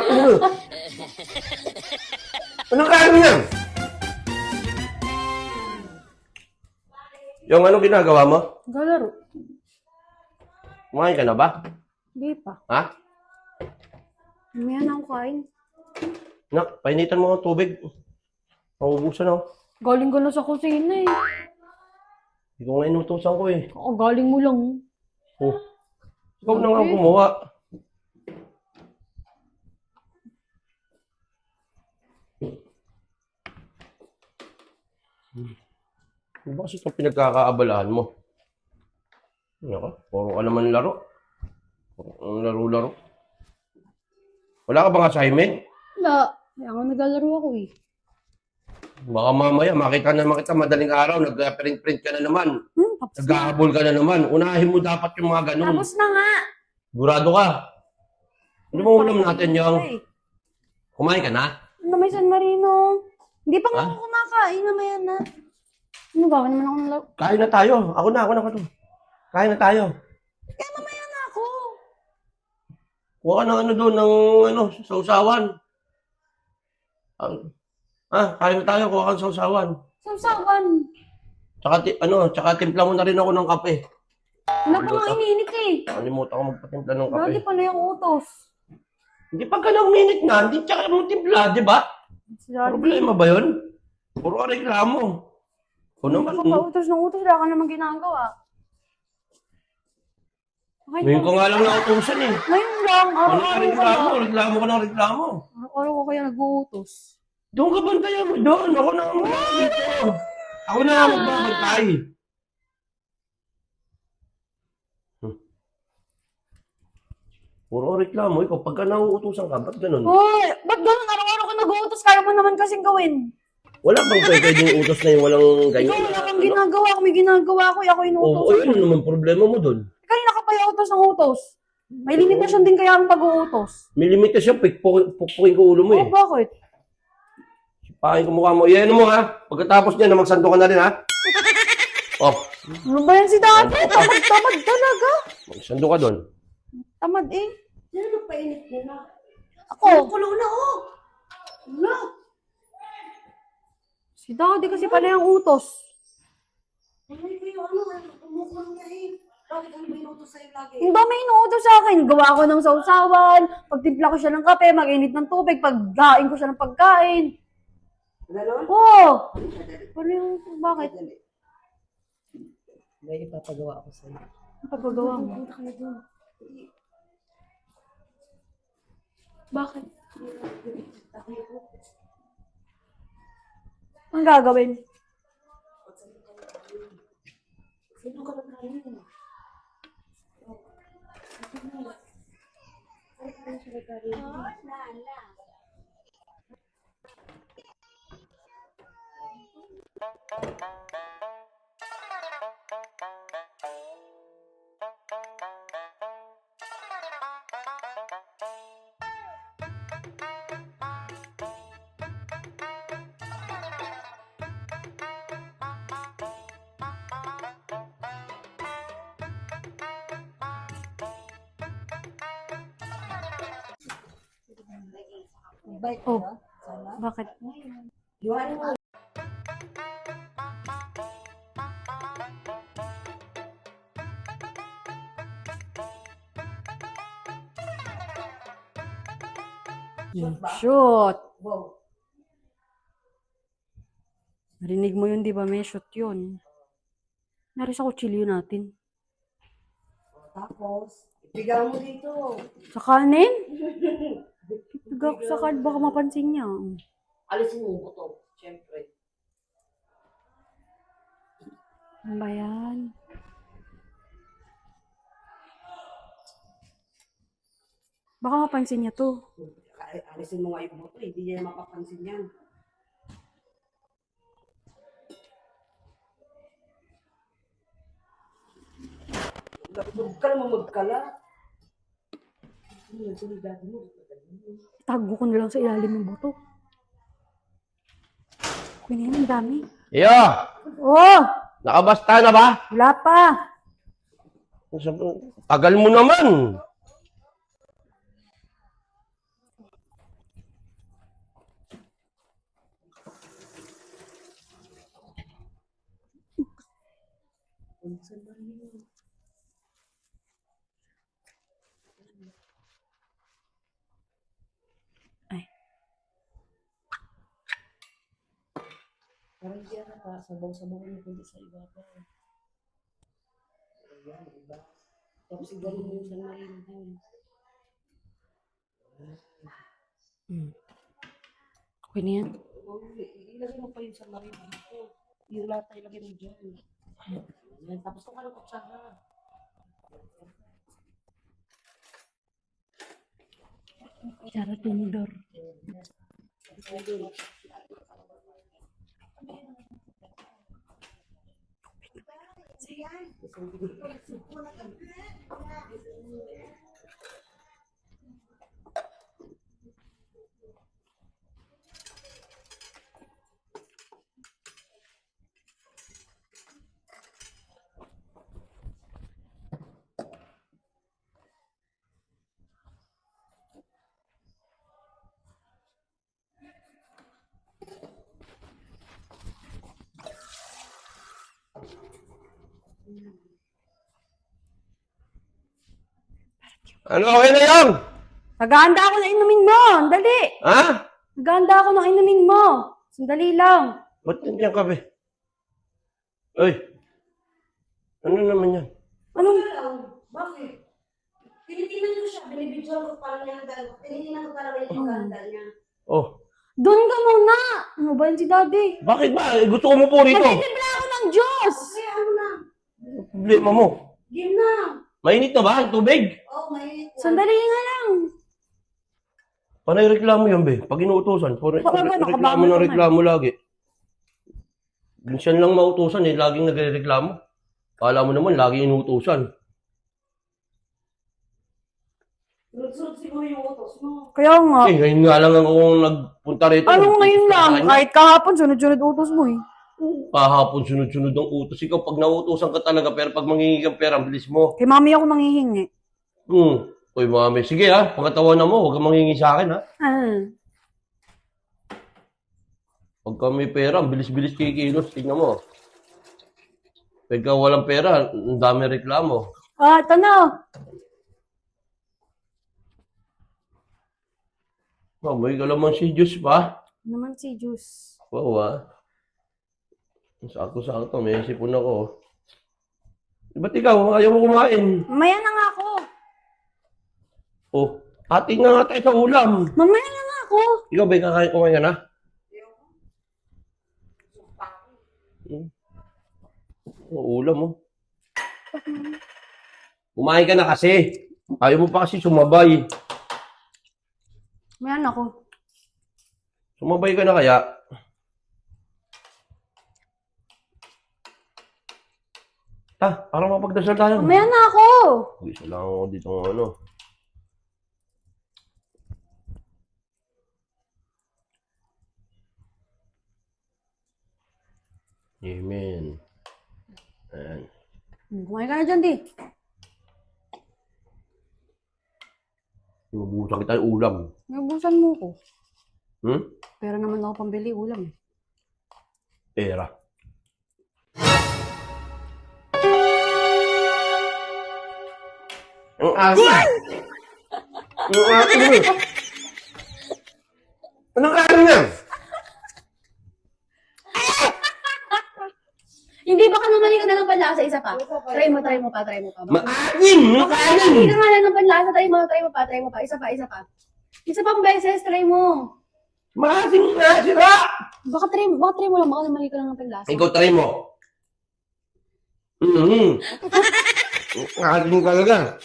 akin mo. Anong kain mo yan? Yung anong ginagawa mo? Galaro. Kumain ka na ba? Di pa. Ha? Mamaya na ako kain. Nak, painitan mo ang tubig. Maubusan ako. Galing ka na sa kusina eh. Hindi ko nga inutusan ko eh. Oo, galing mo lang. Oh. Ikaw na nga gumawa. Ano ba kasi itong pinagkakaabalahan mo? Ano ka? Puro ka naman laro. Puro laro-laro. Wala ka bang assignment? Wala. Kaya nga naglalaro ako eh. Baka mamaya makita na makita madaling araw, nag-print-print ka na naman. Tapos na. Nag-ahabol ka na naman. Unahin mo dapat yung mga ganun. Tapos na nga. Sigurado ka. Ano bang ulam natin yung... Kumain ka na? Ano may San Marino? Hindi pa nga Ha? ako kumakain. Namaya na. Ano ba? Naman ako nalaro. Kain na tayo. Ako na. Kain na tayo. Kaya mamaya na ako. Kuha ka ng ano doon, ng ano, sausawan. Kain na tayo. Kuha ka ng sausawan. Sausawan. Tsaka timpla mo na rin ako ng kape. Wala pa nga iniinit eh. Kalimutan ko magpatimpla ng kape. Dati pala yung utos. Hindi pa ka ng minute na, hindi tsaka mong timpla, di ba? Si Daddy. Problema ba yun? Puro ka reklamo. O Hindi naman, ko pa utos ng utos. Wala ka naman ginagawa. Okay, ngayon ko nga lang nautusan eh. ngayon lang. Ano ka Araw-araw ka reklamo? na. Reklamo ka ng reklamo. Araw-araw ko kaya nag-uutos. Doon ka bantayan mo doon. Ako na ang dito. Ako na ang magbabantay. Puro reklamo. Ikaw, pagka nauutusan ka, ba't ganun? Hoy! Ba't ganun? Araw-araw ka nag-uutos? Kaya mo naman kasing gawin. Wala bang pwedeng utos na yung walang Ikaw, ganyan? wala kang ginagawa. Kung may ginagawa ko, ako Oo, inuutos. ano naman problema mo doon? Kanina ka pa yung utos ng utos. May limitasyon din kaya ang pag-uutos. May limitasyon, pukpukin ko ulo mo eh. Oh, bakit? Sipahin ko mukha mo. Iyan mo ha. Pagkatapos niya, magsando ka na rin ha. Oh, Ano ba yan si Daddy? Tamad talaga. magsando ka doon. Tamad eh. Yan ang painit niya na. Ako. Kulo na, oh! Wala. Si Daddy kasi pala yung utos. Ay, kayo, ano, umukulang na eh. Bakit ano ba inutos sa'yo lagi? Yung dami inuutos sa akin. Gawa ko ng sausawan. Pagtimpla ko siya ng kape, mag-init ng tubig. Paghain ko siya ng pagkain. Ganon? Oh! Madali. Ano yung, bakit? Madali. May ipapagawa ako sa'yo. Ang pagagawa mo? Punta ka na doon. Bakit? Ang gagawin? Sino ka ba kanin? Bike Oh. ka? Sana? Bakit? Iwanan mo. Shoot! Wow. Narinig mo yun, di ba? May shoot yun. Nari sa kutsilyo natin. Tapos, ibigaw mo dito. Sa kanin? Pagak sa kanin, baka mapansin niya. Alisin mo buto, syempre. Ano ba yan? Baka mapansin niya to. Alisin mo nga yung buto, hindi niya mapapansin yan. Huwag ka naman magkala. Ano yung tulidad mo? Tago ko na lang sa ilalim ng buto. Okay na yan, ang dami. Iyo! Oh! Nakabasta na ba? Wala pa. Tagal mo naman. Ay. Parang di ka pa, sabaw-sabaw mo kundi sa iba pa. Ayan, diba? Tapos igaling mo yung San Marino dun. Okay na yan. Ilagay mo pa yung San Marino dito. Yung lata ilagay mo dyan. Ayan, tapos kung anong kutsara. Charot tinidor. Ano, okay na yan? Naghahanda ako na inumin mo. Dali. Ha? Naghahanda ako ng inumin mo. Sandali lang. Ba't nandiyan ka, be? Uy. Ano naman yan? Anong... Bakit? Tinitingnan ko siya, binibidyoan ko parang yung dalawa. Tinitingnan ko talaga yung ganda niya. Oh. Doon ka muna. Ano ba yun si daddy? Bakit ba? Gusto ko mo po rito. Nagtitimpla ako ng Diyos. Kaya ano na? Problema mo. Game na. Mainit na ba ang tubig? Oh, may... Sandali nga lang. Panay reklamo yan, be. Pag inuutosan, reklamo ng reklamo lagi. Minsan lang mautusan eh, laging nagre-reklamo. Kala mo naman, lagi inuutosan. Sunod-sunod siguro yung utos mo. Kaya nga. Eh, ngayon nga lang ako nagpunta rito. Ano ngayon lang? Kanya. Kahit kahapon, sunod-sunod utos mo eh. Kahapon, sunod-sunod ang utos. Ikaw, pag nauutosan ka talaga, pero pag mangingi kang pera, ang bilis mo. Kay mami ako manghihingi. Uy, mami, sige ha, pagkatawanan mo, huwag kang mangingi sa akin ha. Pagka may pera, ang bilis-bilis kikilos, tignan mo. Pagka walang pera, ang dami reklamo. Ah, ito na. May kalaman si Diyos pa. Naman si Juice. Wow ha. Sakto-sakto, may sipon ako. Ba't ikaw, ayaw mo kumain? Mamaya na nga ako. Oh, hati nga nga tayo sa ulam. Mamaya na nga ako. Ikaw ba, kumain ka na? Ulam mo. Kumain ka na kasi. Ayaw mo pa kasi sumabay. Mamaya na ako. Sumabay ka na kaya? Para mapagdasal tayo. Mamaya na ako. Isa lang ako dito ng ano. Amen. Ayan. Kumain ka na dyan, di. Mabusa kita yung ulam. Nabusan mo ko. Hmm? Pero naman ako pambili ulam eh. Pera. Ang asin. Ang asin mo. Anong asin yan? Hindi ba ka mamali ka na ng panlasa isa pa? Try mo pa. Maasin! Ang asin! Hindi ka nga na ng panlasa, try mo pa. Isa pa. Isa pang beses, try mo. Maasin nga sila! Baka try mo lang, baka namali ka lang ng panlasa. Ikaw try mo. Asin talaga.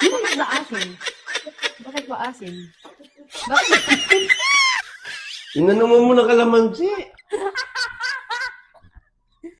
Bakit ba asin? Bakit ba asin? Bakit? Inanom mo muna kalamansi.